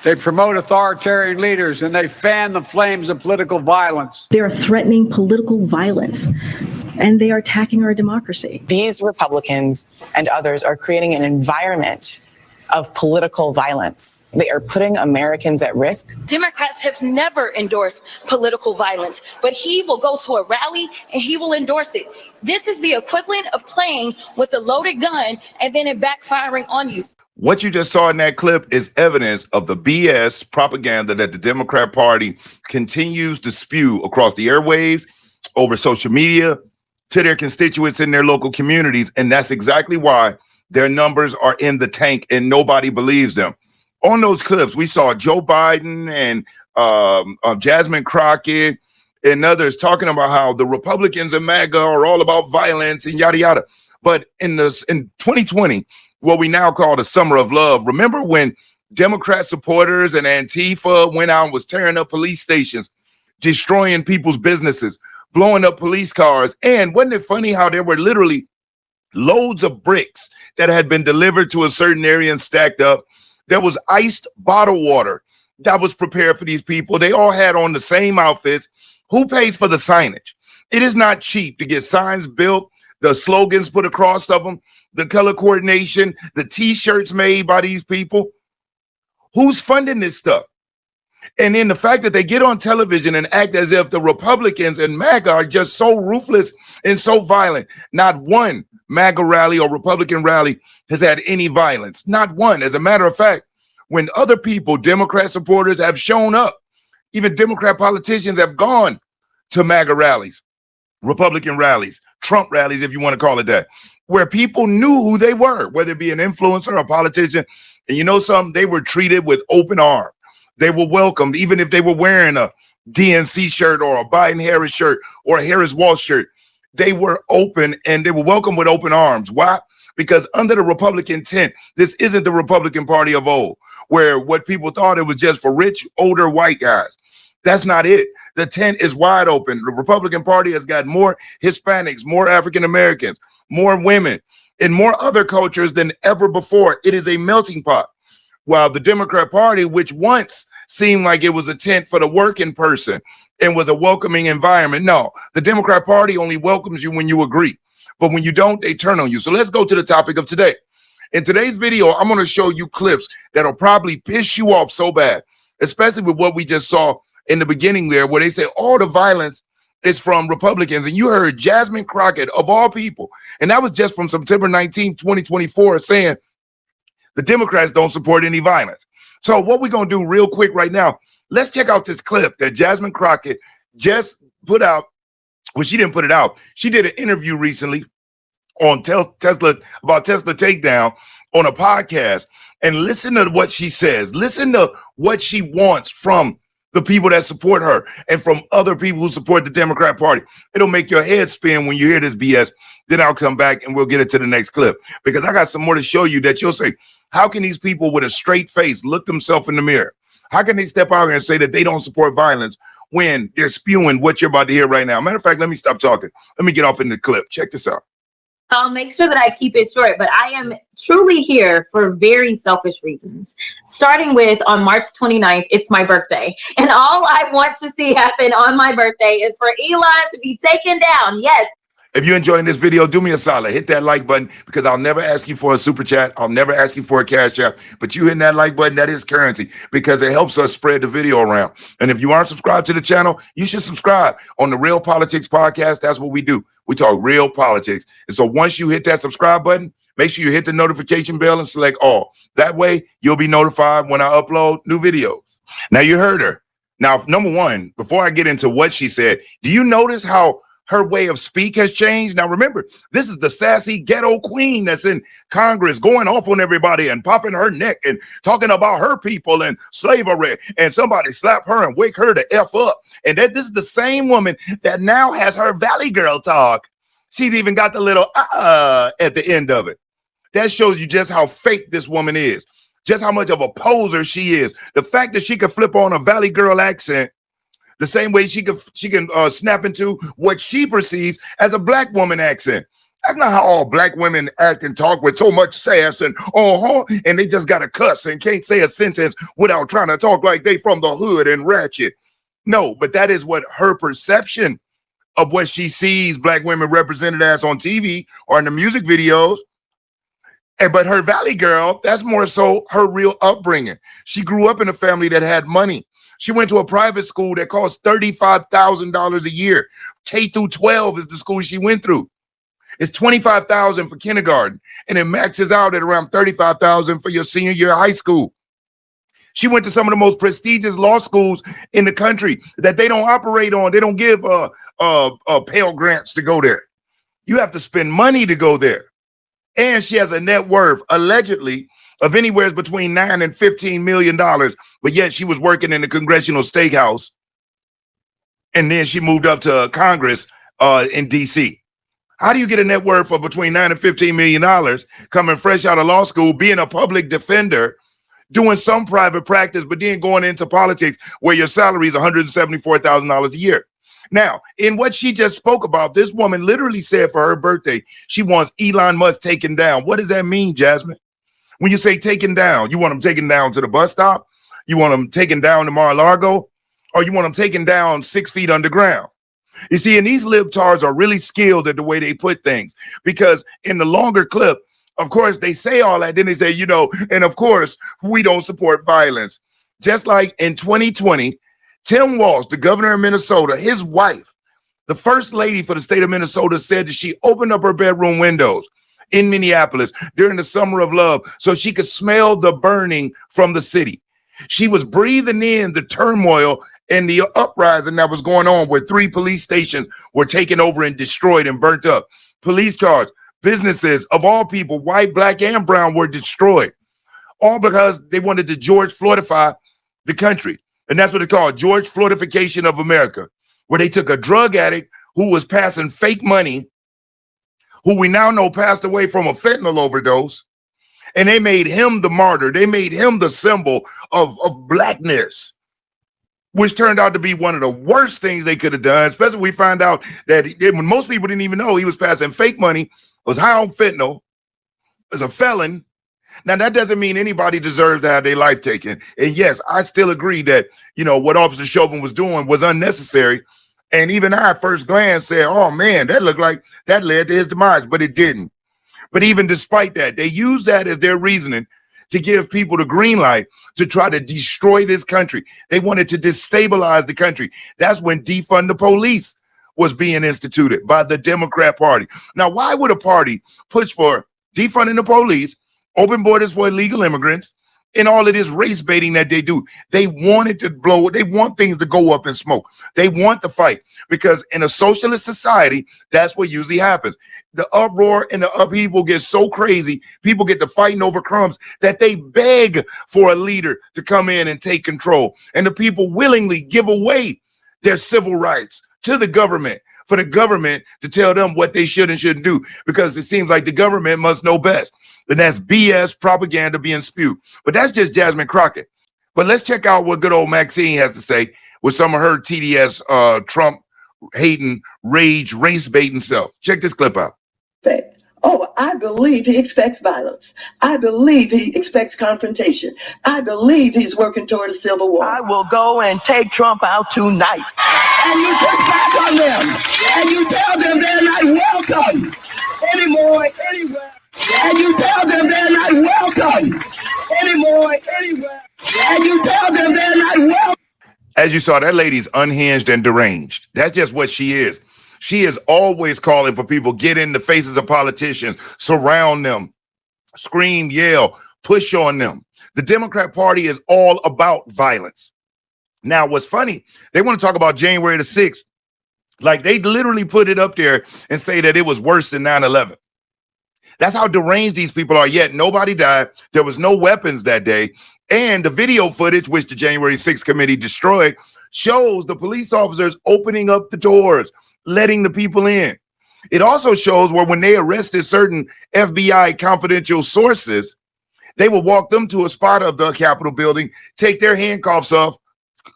They promote authoritarian leaders and they fan the flames of political violence. They are threatening political violence and they are attacking our democracy. These Republicans and others are creating an environment of political violence. They are putting Americans at risk. Democrats have never endorsed political violence, but he will go to a rally and he will endorse it. This is the equivalent of playing with a loaded gun and then it backfiring on you. What you just saw in that clip is evidence of the BS propaganda that the Democrat Party continues to spew across the airwaves, over social media, to their constituents in their local communities. And that's exactly why their numbers are in the tank and nobody believes them. On those clips, we saw Joe Biden and Jasmine Crockett and others talking about how the Republicans and MAGA are all about violence and yada, yada. But in 2020, what we now call the Summer of Love, remember when Democrat supporters and Antifa went out and was tearing up police stations, destroying people's businesses, blowing up police cars? And wasn't it funny how there were literally loads of bricks that had been delivered to a certain area and stacked up? There was iced bottled water that was prepared for these people. They all had on the same outfits. Who pays for the signage? It is not cheap to get signs built, the slogans put across of them, the color coordination, the t-shirts made by these people. Who's funding this stuff? And then the fact that they get on television and act as if the Republicans and MAGA are just so ruthless and so violent. Not one MAGA rally or Republican rally has had any violence. Not one. As a matter of fact, when other people, Democrat supporters, have shown up, even Democrat politicians have gone to MAGA rallies, Republican rallies, Trump rallies, if you want to call it that, where people knew who they were, whether it be an influencer or a politician. And you know something? They were treated with open arms. They were welcomed, even if they were wearing a DNC shirt or a Biden-Harris shirt or a Harris-Walz shirt. They were open and they were welcomed with open arms. Why? Because under the Republican tent, this isn't the Republican Party of old, where what people thought it was just for rich, older white guys. That's not it. The tent is wide open. The Republican Party has got more Hispanics, more African Americans, more women, and more other cultures than ever before. It is a melting pot. While the Democrat Party, which once seemed like it was a tent for the working person and was a welcoming environment, no, the Democrat Party only welcomes you when you agree. But when you don't, they turn on you. So let's go to the topic of today. In today's video, I'm going to show you clips that'll probably piss you off so bad, especially with what we just saw in the beginning there, where they say all the violence is from Republicans. And you heard Jasmine Crockett, of all people, and that was just from September 19, 2024, saying the Democrats don't support any violence. So what we're going to do real quick right now, let's check out this clip that Jasmine Crockett just put out. Well, she didn't put it out. She did an interview recently on Tesla, about Tesla takedown, on a podcast. And listen to what she says. Listen to what she wants from the people that support her and from other people who support the Democrat Party. It'll make your head spin when you hear this BS. Then I'll come back and we'll get into the next clip, because I got some more to show you that you'll say, how can these people with a straight face look themselves in the mirror? How can they step out here and say that they don't support violence when they're spewing what you're about to hear right now? Matter of fact, let me stop talking. Let me get off in the clip. Check this out. I'll make sure that I keep it short, but I am truly here for very selfish reasons. Starting with, on March 29th, it's my birthday. And all I want to see happen on my birthday is for Elon to be taken down. Yes. If you're enjoying this video, do me a solid. Hit that like button, because I'll never ask you for a super chat. I'll never ask you for a cash app. But you hitting that like button, that is currency, because it helps us spread the video around. And if you aren't subscribed to the channel, you should subscribe. On the Real Politics Podcast, that's what we do. We talk real politics. And so once you hit that subscribe button, make sure you hit the notification bell and select all. That way, you'll be notified when I upload new videos. Now, you heard her. Now, number one, before I get into what she said, do you notice how her way of speak has changed? Now, remember, this is the sassy ghetto queen that's in Congress going off on everybody and popping her neck and talking about her people and slavery, and somebody slap her and wake her the F up. And that this is the same woman that now has her Valley Girl talk. She's even got the little at the end of it. That shows you just how fake this woman is, just how much of a poser she is. The fact that she could flip on a Valley Girl accent the same way she can snap into what she perceives as a black woman accent. That's not how all black women act and talk with so much sass and and they just got to cuss and can't say a sentence without trying to talk like they from the hood and ratchet. No, but that is what her perception of what she sees black women represented as on TV or in the music videos. But her Valley girl, that's more so her real upbringing. She grew up in a family that had money. She went to a private school that cost $35,000 a year. K through 12 is the school she went through. It's $25,000 for kindergarten, and it maxes out at around $35,000 for your senior year of high school. She went to some of the most prestigious law schools in the country that they don't operate on. They don't give Pell Grants to go there. You have to spend money to go there. And she has a net worth, allegedly, of anywhere between $9 and $15 million. But yet she was working in the Congressional Steakhouse. And then she moved up to Congress in D.C. How do you get a net worth of between $9 and $15 million coming fresh out of law school, being a public defender, doing some private practice, but then going into politics where your salary is $174,000 a year? Now, in what she just spoke about, this woman literally said for her birthday, she wants Elon Musk taken down. What does that mean, Jasmine? When you say taken down, you want him taken down to the bus stop? You want him taken down to Mar-a-Lago? Or you want him taken down 6 feet underground? You see, and these libtards are really skilled at the way they put things, because in the longer clip, of course, they say all that. Then they say, and of course, we don't support violence. Just like in 2020, Tim Walz, the governor of Minnesota, his wife, the first lady for the state of Minnesota, said that she opened up her bedroom windows in Minneapolis during the summer of love so she could smell the burning from the city. She was breathing in the turmoil and the uprising that was going on, where 3 police stations were taken over and destroyed and burnt up. Police cars, businesses of all people, white, black, and brown, were destroyed. All because they wanted to George Floydify the country. And that's what it's called, George Floydification of America, where they took a drug addict who was passing fake money, who we now know passed away from a fentanyl overdose, and they made him the martyr. They made him the symbol of blackness, which turned out to be one of the worst things they could have done, especially when we find out that when most people didn't even know he was passing fake money, was high on fentanyl, was a felon. Now, that doesn't mean anybody deserves to have their life taken. And yes, I still agree that, what Officer Chauvin was doing was unnecessary. And even I, at first glance, said, oh, man, that looked like that led to his demise, but it didn't. But even despite that, they used that as their reasoning to give people the green light to try to destroy this country. They wanted to destabilize the country. That's when defund the police was being instituted by the Democrat Party. Now, why would a party push for defunding the police, open borders for illegal immigrants, and all of this race baiting that they do? They wanted to blow it. They want things to go up in smoke. They want the fight, because in a socialist society, that's what usually happens. The uproar and the upheaval gets so crazy, people get to fighting over crumbs, that they beg for a leader to come in and take control. And the people willingly give away their civil rights to the government, for the government to tell them what they should and shouldn't do, because it seems like the government must know best. And that's BS propaganda being spewed. But that's just Jasmine Crockett. But let's check out what good old Maxine has to say with some of her TDS Trump hating, rage, race baiting self. Check this clip out. Oh, I believe he expects violence. I believe he expects confrontation. I believe he's working toward a civil war. I will go and take Trump out tonight. And you push back on them. And you tell them they're not welcome anymore, anywhere. And you tell them they're not welcome anymore, anywhere. And you tell them they're not welcome. As you saw, that lady's unhinged and deranged. That's just what she is. She is always calling for people, get in the faces of politicians, surround them, scream, yell, push on them. The Democrat Party is all about violence. Now, what's funny, they want to talk about January the 6th. Like, they literally put it up there and say that it was worse than 9/11. That's how deranged these people are. Yet nobody died. There was no weapons that day. And the video footage, which the January 6th committee destroyed, shows the police officers opening up the doors, letting the people in. It also shows where when they arrested certain FBI confidential sources, they would walk them to a spot of the Capitol building, take their handcuffs off,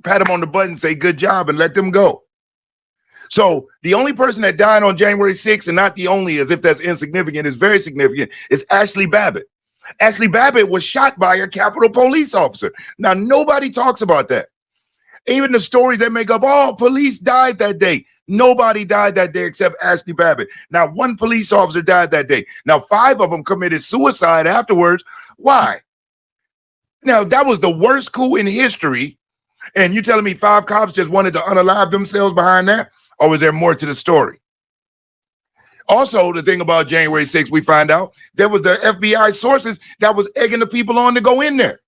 pat them on the butt and say, good job, and let them go. So the only person that died on January 6th, and not the only, as if that's insignificant, is very significant, is Ashley Babbitt. Ashley Babbitt was shot by a Capitol police officer. Now, nobody talks about that. Even the stories that make up, oh, police died that day. Nobody died that day except Ashley Babbitt. Now, one police officer died that day. Now, 5 of them committed suicide afterwards. Why? Now, that was the worst coup in history. And you telling me 5 cops just wanted to unalive themselves behind that? Or was there more to the story? Also, the thing about January 6th, we find out there was the FBI sources that was egging the people on to go in there.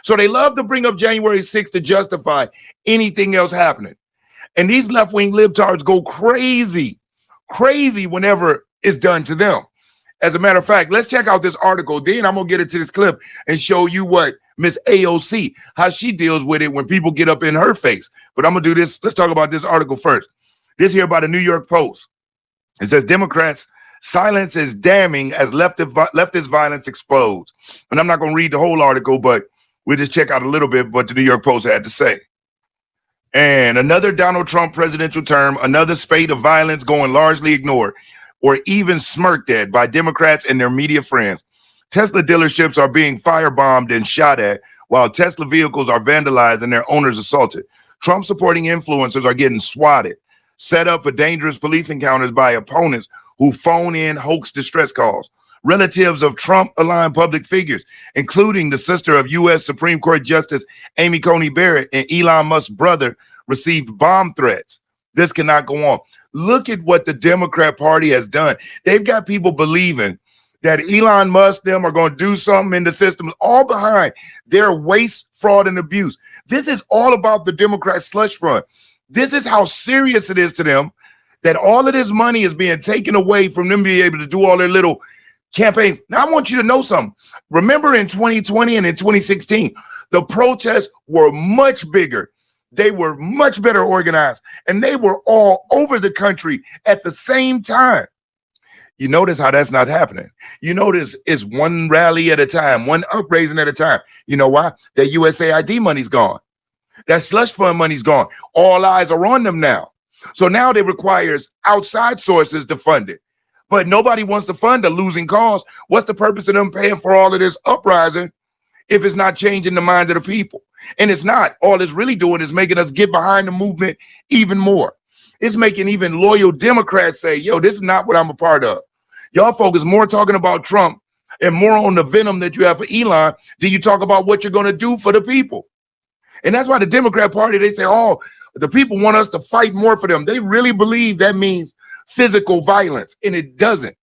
So they love to bring up January 6th to justify anything else happening. And these left-wing libtards go crazy whenever it's done to them. As a matter of fact, let's check out this article. Then I'm going to get into this clip and show you what Miss AOC, how she deals with it when people get up in her face. But I'm going to do this. Let's talk about this article first. This here by the New York Post. It says Democrats' silence is damning as leftist violence explodes. And I'm not going to read the whole article, but we'll just check out a little bit what the New York Post had to say. And another Donald Trump presidential term, another spate of violence going largely ignored or even smirked at by Democrats and their media friends. Tesla dealerships are being firebombed and shot at, while Tesla vehicles are vandalized and their owners assaulted. Trump-supporting influencers are getting swatted, set up for dangerous police encounters by opponents who phone in hoax distress calls. Relatives of Trump-aligned public figures, including the sister of U.S. Supreme Court Justice Amy Coney Barrett and Elon Musk's brother, received bomb threats. This cannot go on. Look at what the Democrat Party has done. They've got people believing that Elon Musk, them are going to do something in the system, all behind their waste, fraud, and abuse. This is all about the Democrat slush fund. This is how serious it is to them that all of this money is being taken away from them being able to do all their little campaigns. Now, I want you to know something. Remember in 2020 and in 2016, the protests were much bigger. They were much better organized, and they were all over the country at the same time. You notice how that's not happening. You notice it's one rally at a time, one upraising at a time. You know why? That USAID money's gone. That slush fund money's gone. All eyes are on them now. So now it requires outside sources to fund it. But nobody wants to fund a losing cause. What's the purpose of them paying for all of this uprising if it's not changing the mind of the people? And it's not. All it's really doing is making us get behind the movement even more. It's making even loyal Democrats say, yo, this is not what I'm a part of. Y'all focus more talking about Trump and more on the venom that you have for Elon than you talk about what you're going to do for the people. And that's why the Democrat Party, they say, oh, the people want us to fight more for them. They really believe that means physical violence, and it doesn't.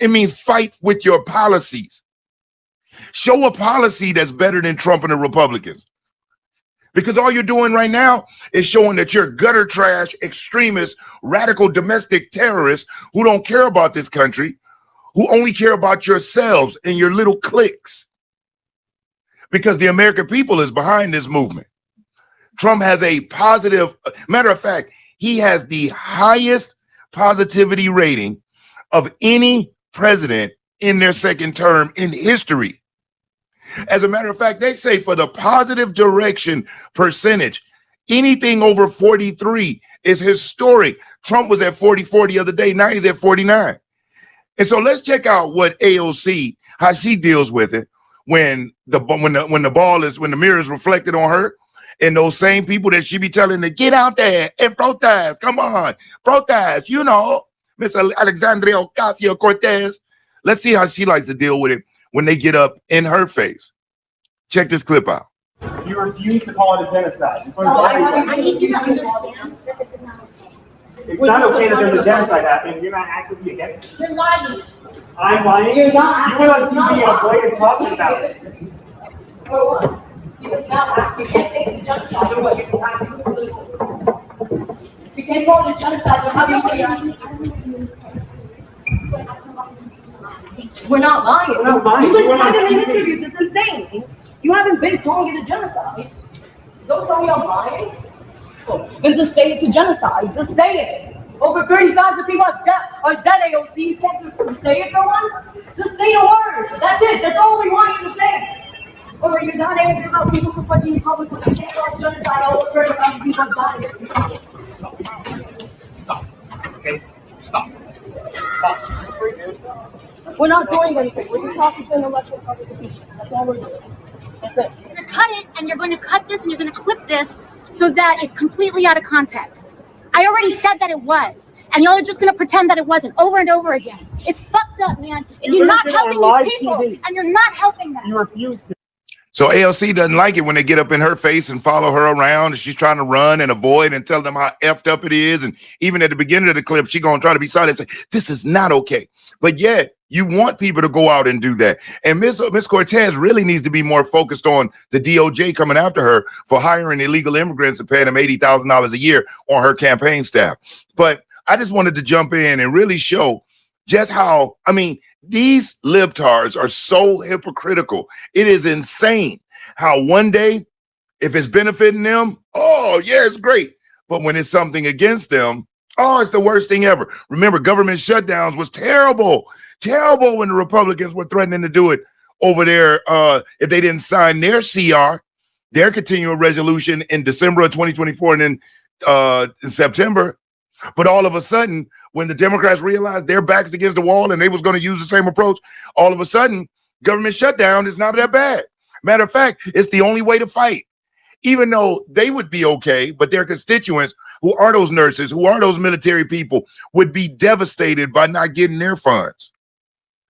It means fight with your policies. Show a policy that's better than Trump and the Republicans. Because all you're doing right now is showing that you're gutter trash, extremists, radical domestic terrorists who don't care about this country, who only care about yourselves and your little cliques. Because the American people is behind this movement. Trump has a positive, matter of fact, he has the highest positivity rating of any president in their second term in history. As a matter of fact, they say for the positive direction percentage, anything over 43 is historic. Trump was at 44 the other day. Now he's at 49. And so let's check out what AOC, how she deals with it when the mirror is reflected on her. And those same people that she be telling to get out there and protest. Come on, protest. You know, Miss Alexandria Ocasio-Cortez. Let's see how she likes to deal with it when they get up in her face. Check this clip out. You refuse to call it a genocide. I need you to understand. It's not okay that there's a genocide happening. You're not actively against it. You're lying. I'm lying. You're not. You went on TV and played and talking about it. For what? It's not. You can't say it's a genocide. You're what? You're just acting political. You can't call it a genocide. How do you say it? We're not lying. We're not lying. You've been saying in interviews. It's insane. You haven't been calling it a genocide. Don't tell me I'm lying. Then just say it's a genocide. Just say it. Over 30,000 people are dead, AOC. You can't just say it for once. Just say the word. That's it. That's all we want you to say. Or you're not angry about people confronting the public, but you can't call it genocide. Over 30,000 people are dying. We're not doing anything. We're just talking to an elected public official. That's all we're doing. That's it. To cut it, and you're going to cut this, and you're going to clip this so that it's completely out of context. I already said that it was, and y'all are just going to pretend that it wasn't over and over again. It's fucked up, man. You're not helping these people, and you're not helping them. You refuse to. So ALC doesn't like it when they get up in her face and follow her around, and she's trying to run and avoid and tell them how effed up it is. And even at the beginning of the clip, she's going to try to be silent and say, this is not okay. But yet you want people to go out and do that. And Miss Cortez really needs to be more focused on the DOJ coming after her for hiring illegal immigrants and paying them $80,000 a year on her campaign staff. But I just wanted to jump in and really show just how, I mean, these libtards are so hypocritical. It is insane how one day, if it's benefiting them, oh, yeah, it's great. But when it's something against them, oh, it's the worst thing ever. Remember, government shutdowns was terrible. Terrible when the Republicans were threatening to do it over there if they didn't sign their CR, their continuing resolution in December of 2024 and then in September. But all of a sudden, when the Democrats realized their backs against the wall and they was going to use the same approach, all of a sudden, government shutdown is not that bad. Matter of fact, it's the only way to fight. Even though they would be okay, but their constituents, who are those nurses, who are those military people, would be devastated by not getting their funds.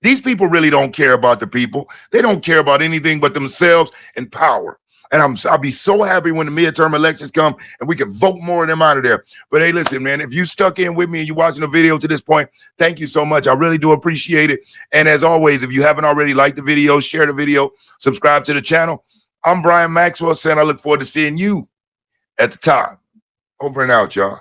These people really don't care about the people. They don't care about anything but themselves and power. And I'll be so happy when the midterm elections come and we can vote more of them out of there. But hey, listen, man, if you stuck in with me and you're watching the video to this point, thank you so much. I really do appreciate it. And as always, if you haven't already liked the video, share the video, subscribe to the channel. I'm Brian Maxwell saying I look forward to seeing you at the top. Over and out, y'all.